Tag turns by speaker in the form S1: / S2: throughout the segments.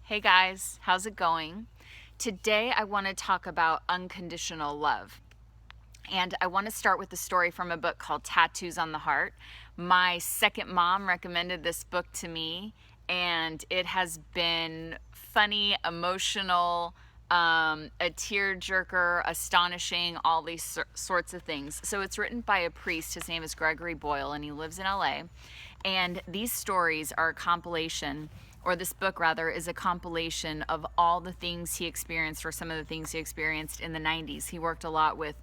S1: Hey guys, how's it going? Today I want to talk about unconditional love. And I want to start with a story from a book called Tattoos on the Heart. My second mom recommended this book to me, and it has been funny, emotional, a tearjerker, astonishing, all these sorts of things. So it's written by a priest. His name is Gregory Boyle, and he lives in LA. And these stories are a compilation, or this book rather, is a compilation of all the things he experienced, or some of the things he experienced in the 90s. He worked a lot with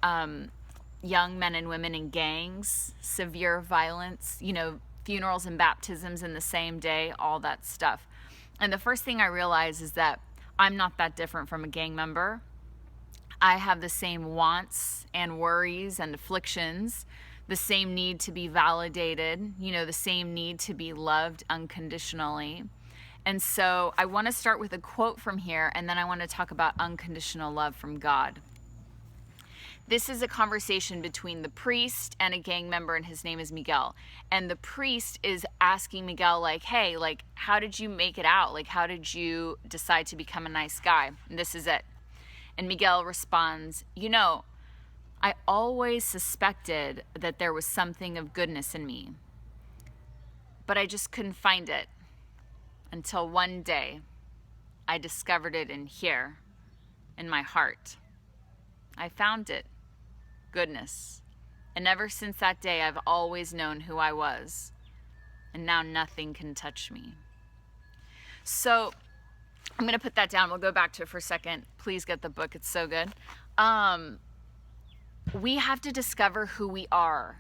S1: young men and women in gangs, severe violence, funerals and baptisms in the same day, all that stuff. And the first thing I realized is that I'm not that different from a gang member. I have the same wants and worries and afflictions, the same need to be validated, the same need to be loved unconditionally. And so I want to start with a quote from here, and then I want to talk about unconditional love from God. This is a conversation between the priest and a gang member, and his name is Miguel. And the priest is asking Miguel, hey, how did you make it out? How did you decide to become a nice guy? And this is it. And Miguel responds, I always suspected that there was something of goodness in me, but I just couldn't find it until one day I discovered it in here, in my heart. I found it. Goodness. And ever since that day, I've always known who I was. And now nothing can touch me. So I'm going to put that down. We'll go back to it for a second. Please get the book. It's so good. We have to discover who we are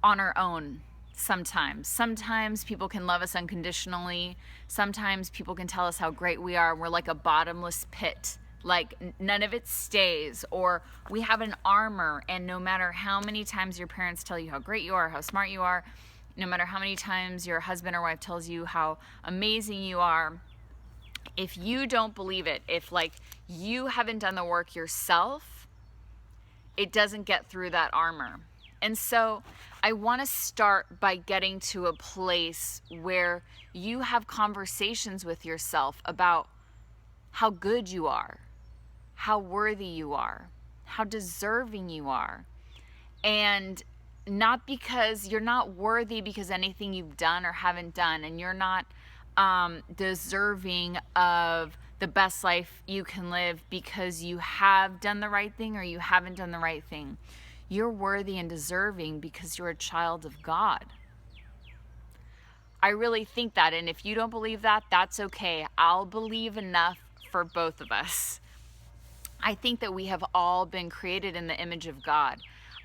S1: on our own sometimes. Sometimes people can love us unconditionally. Sometimes people can tell us how great we are. We're like a bottomless pit. None of it stays, or we have an armor, and no matter how many times your parents tell you how great you are, how smart you are, no matter how many times your husband or wife tells you how amazing you are, if you don't believe it, if you haven't done the work yourself, it doesn't get through that armor. And so I want to start by getting to a place where you have conversations with yourself about how good you are, how worthy you are, how deserving you are. And not because you're not worthy because anything you've done or haven't done, and you're not deserving of the best life you can live because you have done the right thing or you haven't done the right thing. You're worthy and deserving because you're a child of God. I really think that, and if you don't believe that, that's okay. I'll believe enough for both of us. I think that we have all been created in the image of God.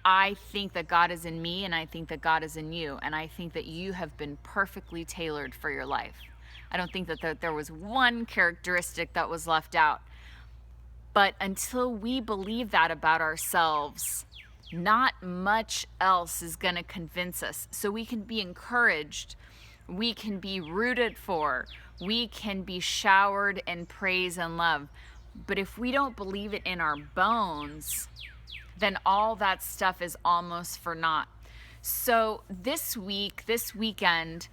S1: I think that God is in me, and I think that God is in you, and I think that you have been perfectly tailored for your life. I don't think that there was one characteristic that was left out. But until we believe that about ourselves, not much else is going to convince us. So we can be encouraged, we can be rooted for, we can be showered in praise and love. But if we don't believe it in our bones, then all that stuff is almost for naught. So this weekend,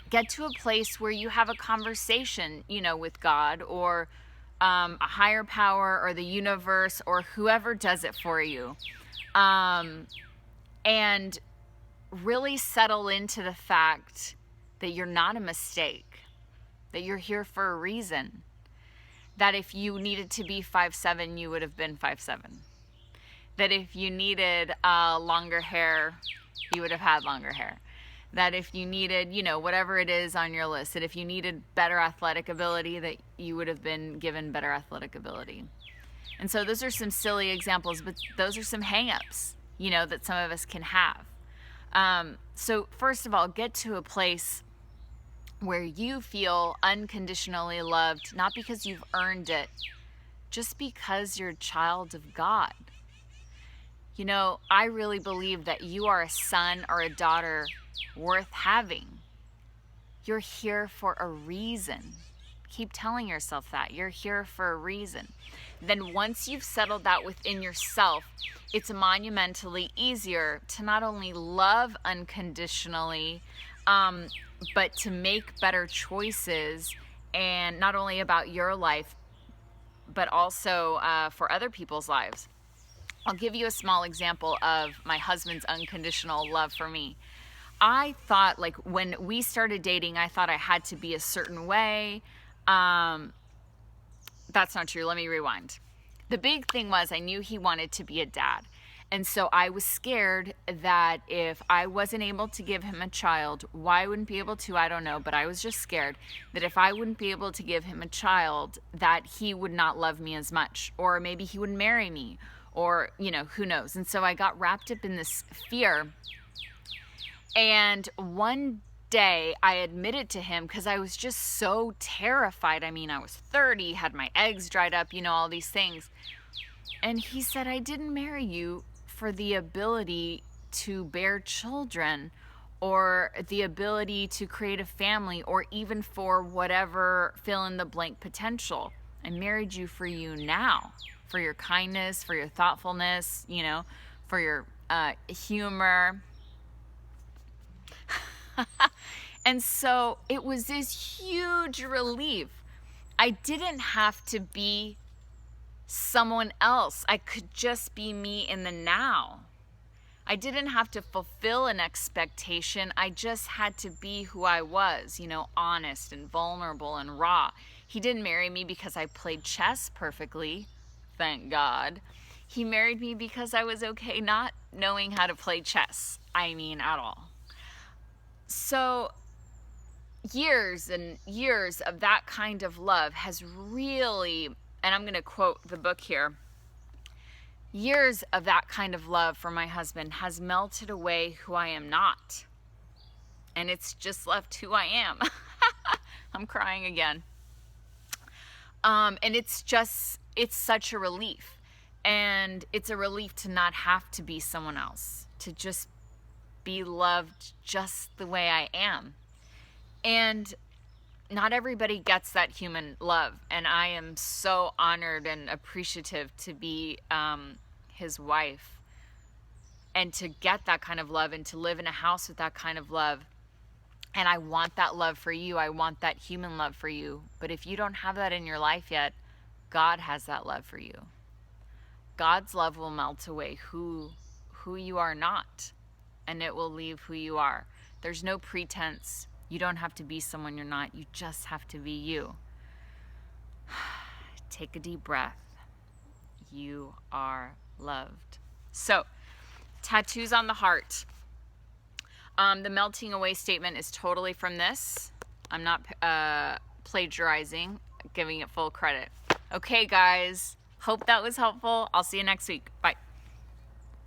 S1: get to a place where you have a conversation, with God or a higher power or the universe or whoever does it for you. And really settle into the fact that you're not a mistake, that you're here for a reason, that if you needed to be 5'7", you would have been 5'7", that if you needed longer hair, you would have had longer hair, that if you needed, whatever it is on your list, that if you needed better athletic ability, that you would have been given better athletic ability. And so those are some silly examples, but those are some hang-ups, that some of us can have. So first of all, get to a place where you feel unconditionally loved, not because you've earned it, just because you're a child of God. I really believe that you are a son or a daughter worth having. You're here for a reason. Keep telling yourself that. You're here for a reason. Then once you've settled that within yourself, it's monumentally easier to not only love unconditionally, but to make better choices and not only about your life, but also for other people's lives. I'll give you a small example of my husband's unconditional love for me. I thought, like, when we started dating, I thought I had to be a certain way. That's not true. Let me rewind. The big thing was I knew he wanted to be a dad. And so I was scared that if I wasn't able to give him a child, why I wouldn't be able to, I don't know, but I was just scared that if I wouldn't be able to give him a child, that he would not love me as much, or maybe he wouldn't marry me, or, you know, who knows. And so I got wrapped up in this fear. And one day I admitted to him, because I was just so terrified. I mean, I was 30, had my eggs dried up, you know, all these things. And he said, I didn't marry you for the ability to bear children, or the ability to create a family, or even for whatever fill in the blank potential. I married you for you now, for your kindness, for your thoughtfulness, you know, for your humor. And so it was this huge relief. I didn't have to be someone else. I could just be me in the now. I didn't have to fulfill an expectation. I just had to be who I was, you know, honest and vulnerable and raw. He didn't marry me because I played chess perfectly, thank God. He married me because I was okay not knowing how to play chess. I mean, at all. So years and years of that kind of love has really, and I'm going to quote the book here, years of that kind of love for my husband has melted away who I am not. And it's just left who I am. I'm crying again. And it's such a relief. And it's a relief to not have to be someone else, to just be loved just the way I am. And not everybody gets that human love, and I am so honored and appreciative to be his wife, and to get that kind of love, and to live in a house with that kind of love. And I want that love for you. I want that human love for you. But if you don't have that in your life yet, God has that love for you. God's love will melt away who you are not, and it will leave who you are. There's no pretense. You don't have to be someone you're not. You just have to be you. Take a deep breath. You are loved. So, tattoos on the heart. The melting away statement is totally from this. I'm not plagiarizing, giving it full credit. Okay, guys. Hope that was helpful. I'll see you next week. Bye.